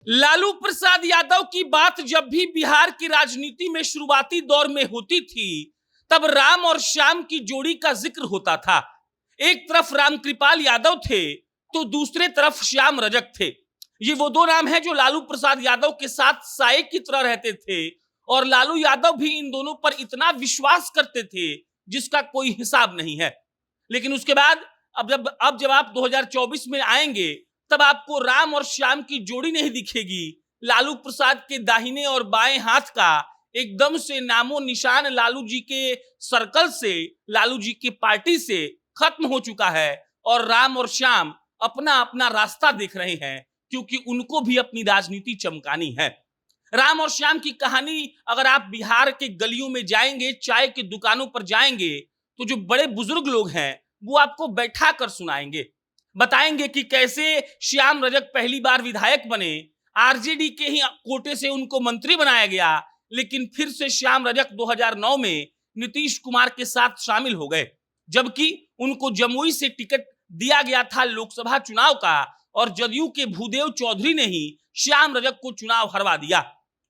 लालू प्रसाद यादव की बात जब भी बिहार की राजनीति में शुरुआती दौर में होती थी, तब राम और श्याम की जोड़ी का जिक्र होता था। एक तरफ रामकृपाल यादव थे तो दूसरे तरफ श्याम रजक थे। ये वो दो नाम हैं जो लालू प्रसाद यादव के साथ साए की तरह रहते थे और लालू यादव भी इन दोनों पर इतना विश्वास करते थे जिसका कोई हिसाब नहीं है। लेकिन उसके बाद अब जब आप 2024 में आएंगे, तब आपको राम और श्याम की जोड़ी नहीं दिखेगी। लालू प्रसाद के दाहिने और बाएं हाथ का एकदम से नामो निशान लालू जी के सर्कल से, लालू जी की पार्टी से खत्म हो चुका है और राम और श्याम अपना अपना रास्ता देख रहे हैं, क्योंकि उनको भी अपनी राजनीति चमकानी है। राम और श्याम की कहानी अगर आप बिहार के गलियों में जाएंगे, चाय की दुकानों पर जाएंगे, तो जो बड़े बुजुर्ग लोग हैं वो आपको बैठा कर सुनाएंगे, बताएंगे कि कैसे श्याम रजक पहली बार विधायक बने, आरजेडी के ही कोटे से उनको मंत्री बनाया गया, लेकिन फिर से श्याम रजक 2009 में नीतीश कुमार के साथ शामिल हो गए, जबकि उनको जमुई से टिकट दिया गया था लोकसभा चुनाव का और जदयू के भूदेव चौधरी ने ही श्याम रजक को चुनाव हरवा दिया।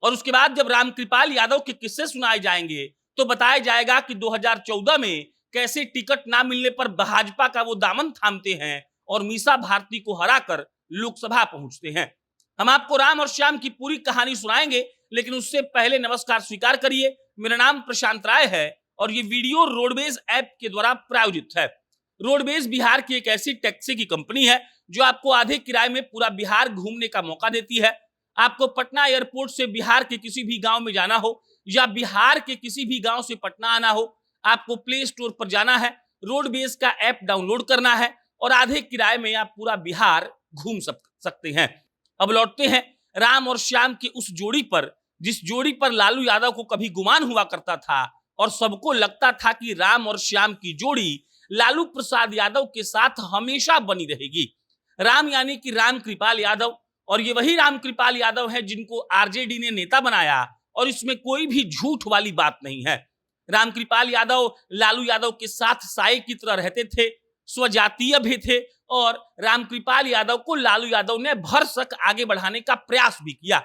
और उसके बाद जब रामकृपाल यादव के किस्से सुनाए जाएंगे तो बताया जाएगा कि 2014 में कैसे टिकट ना मिलने पर भाजपा का वो दामन थामते हैं और मीसा भारती को हराकर लोकसभा पहुंचते हैं। हम आपको राम और श्याम की पूरी कहानी सुनाएंगे, लेकिन उससे पहले नमस्कार स्वीकार करिए। मेरा नाम प्रशांत राय है और ये वीडियो रोडवेज ऐप के द्वारा प्रायोजित है। रोडवेज बिहार की एक ऐसी टैक्सी की कंपनी है जो आपको आधे किराए में पूरा बिहार घूमने का मौका देती है। आपको पटना एयरपोर्ट से बिहार के किसी भी गांव में जाना हो या बिहार के किसी भी गांव से पटना आना हो, आपको प्ले स्टोर पर जाना है, रोडवेज का ऐप डाउनलोड करना है और आधे किराए में आप पूरा बिहार घूम सकते हैं। अब लौटते हैं राम और श्याम की उस जोड़ी पर, जिस जोड़ी पर लालू यादव को कभी गुमान हुआ करता था और सबको लगता था कि राम और श्याम की जोड़ी लालू प्रसाद यादव के साथ हमेशा बनी रहेगी। राम यानी कि रामकृपाल यादव, और ये वही रामकृपाल यादव है जिनको आरजेडी ने नेता बनाया और इसमें कोई भी झूठ वाली बात नहीं है। रामकृपाल यादव लालू यादव के साथ साए की तरह रहते थे, स्वजातीय भी थे और रामकृपाल यादव को लालू यादव ने भरसक आगे बढ़ाने का प्रयास भी किया।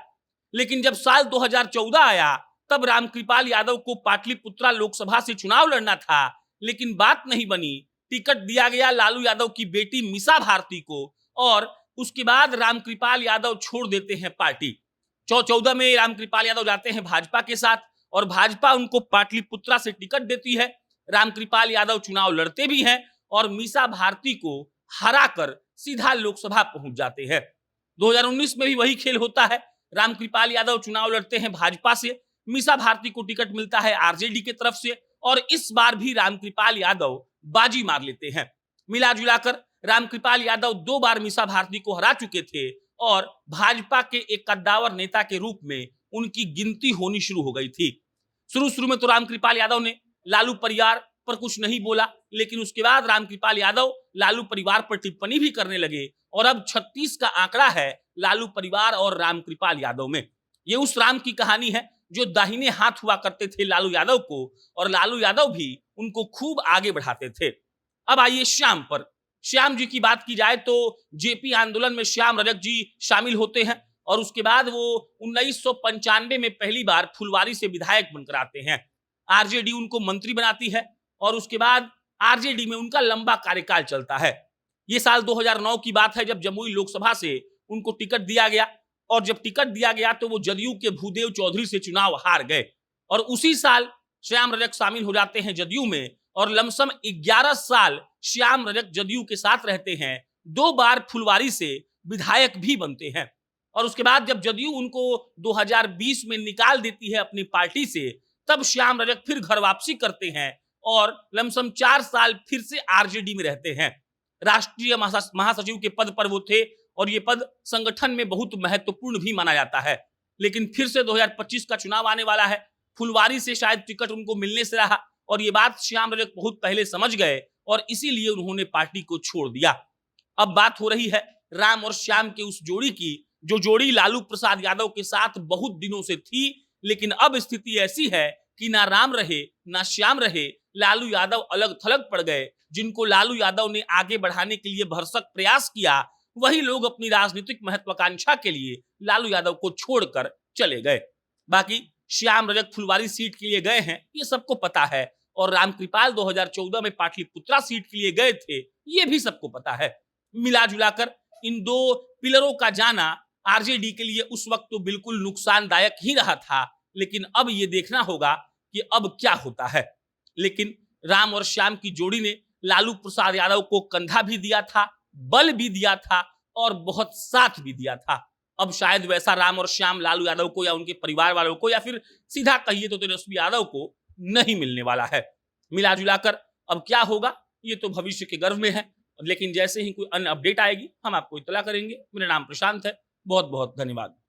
लेकिन जब साल 2014 आया, तब रामकृपाल यादव को पाटलिपुत्रा लोकसभा से चुनाव लड़ना था, लेकिन बात नहीं बनी। टिकट दिया गया लालू यादव की बेटी मीसा भारती को और उसके बाद रामकृपाल यादव छोड़ देते हैं पार्टी। 2014 में रामकृपाल यादव जाते हैं भाजपा के साथ और भाजपा उनको पाटलिपुत्रा से टिकट देती है। रामकृपाल यादव चुनाव लड़ते भी हैं और मीसा भारती को हराकर सीधा लोकसभा पहुंच जाते हैं। 2019 में भी वही खेल होता है। रामकृपाल यादव चुनाव लड़ते हैं भाजपा से, मीसा भारती को टिकट मिलता है आरजेडी की तरफ से और इस बार भी रामकृपाल यादव बाजी मार लेते हैं। मिला जुलाकर रामकृपाल यादव 2 बार मीसा भारती को हरा चुके थे और भाजपा के एक कद्दावर नेता के रूप में उनकी गिनती होनी शुरू हो गई थी। शुरू में तो रामकृपाल यादव ने लालू परिवार पर कुछ नहीं बोला, लेकिन उसके बाद रामकृपाल यादव लालू परिवार पर टिप्पणी भी करने लगे और अब 36 का आंकड़ा है लालू परिवार और रामकृपाल यादव में। ये उस राम की कहानी है जो दाहिने हाथ हुआ करते थे लालू यादव को और लालू यादव भी उनको खूब आगे बढ़ाते थे। अब आइए श्याम पर। श्याम जी की बात की जाए तो जेपी आंदोलन में श्याम रजक जी शामिल होते हैं और उसके बाद वो 1995 में पहली बार फुलवारी से विधायक बनकर आते हैं। आरजेडी उनको मंत्री बनाती है और उसके बाद आरजेडी में उनका लंबा कार्यकाल चलता है। ये साल 2009 की बात है जब जमुई लोकसभा से उनको टिकट दिया गया और जब टिकट दिया गया तो वो जदयू के भूदेव चौधरी से चुनाव हार गए और उसी साल श्याम रजक शामिल हो जाते हैं जदयू में और लमसम 11 साल श्याम रजक जदयू के साथ रहते हैं। 2 बार फुलवारी से विधायक भी बनते हैं और उसके बाद जब जदयू उनको 2020 में निकाल देती है अपनी पार्टी से, तब श्याम रजक फिर घर वापसी करते हैं और लमसम 4 साल फिर से आरजेडी में रहते हैं। राष्ट्रीय महासचिव के पद पर वो थे और ये पद संगठन में बहुत महत्वपूर्ण भी माना जाता है। लेकिन फिर से 2025 का चुनाव आने वाला है, फुलवारी से शायद टिकट उनको मिलने से रहा और ये बात श्याम रजक बहुत पहले समझ गए और इसीलिए उन्होंने पार्टी को छोड़ दिया। अब बात हो रही है राम और श्याम के उस जोड़ी की, जो जोड़ी लालू प्रसाद यादव के साथ बहुत दिनों से थी, लेकिन अब स्थिति ऐसी है कि ना राम रहे ना श्याम रहे, लालू यादव अलग थलग पड़ गए। जिनको लालू यादव ने आगे बढ़ाने के लिए भरसक प्रयास किया, वही लोग अपनी राजनीतिक महत्वाकांक्षा के लिए लालू यादव को छोड़कर चले गए। बाकी श्याम रजक फुलवारी सीट के लिए गए हैं, ये सबको पता है, और रामकृपाल 2014 में पाटलिपुत्रा सीट के लिए गए थे, ये भी सबको पता है। मिला जुलाकर इन दो पिलरों का जाना आरजेडी के लिए उस वक्त तो बिल्कुल नुकसानदायक ही रहा था, लेकिन अब ये देखना होगा कि अब क्या होता है। लेकिन राम और श्याम की जोड़ी ने लालू प्रसाद यादव को कंधा भी दिया था, बल भी दिया था और बहुत साथ भी दिया था। अब शायद वैसा राम और श्याम लालू यादव को या उनके परिवार वालों को या फिर सीधा कहिए तो तेजस्वी यादव को नहीं मिलने वाला है। मिला जुलाकर अब क्या होगा ये तो भविष्य के गर्भ में है, लेकिन जैसे ही कोई अन्य अपडेट आएगी हम आपको इत्तला करेंगे। मेरा नाम प्रशांत है, बहुत बहुत धन्यवाद।